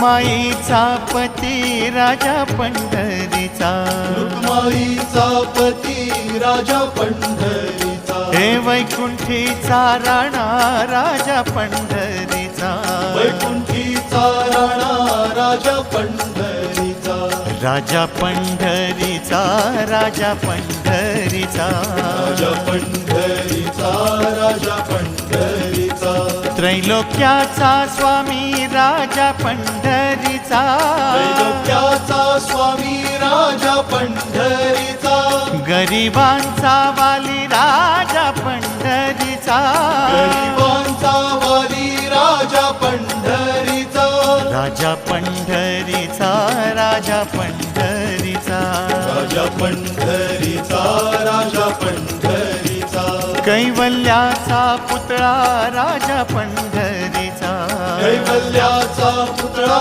माईचा पती राजा पंढरीचा, रुक्माईचा पती राजा पंढरीचा, हे वैकुंठीचा राणा राजा पंढरीचा, वैकुंठीचा राणा राजा पंढरीचा, राजा पंढरीचा, राजा पंढरीचा, राजा पंढरीचा, राजा पंढरीचा, त्रैलोक्याचा स्वामी राजा पंढरीचा, त्रैलोक्याचा स्वामी राजा पंढरीचा, गरिबांचा वाली राजा पंढरीचा, गरिबांचा वाली राजा पंढरीचा, राजा पंढरीचा, राजा पंढरीचा, राजा पंढरीचा, राजा पंढरीचा, कैवल्याचा पुतळा राजा पंढरीचा, कैवल्याचा पुतळा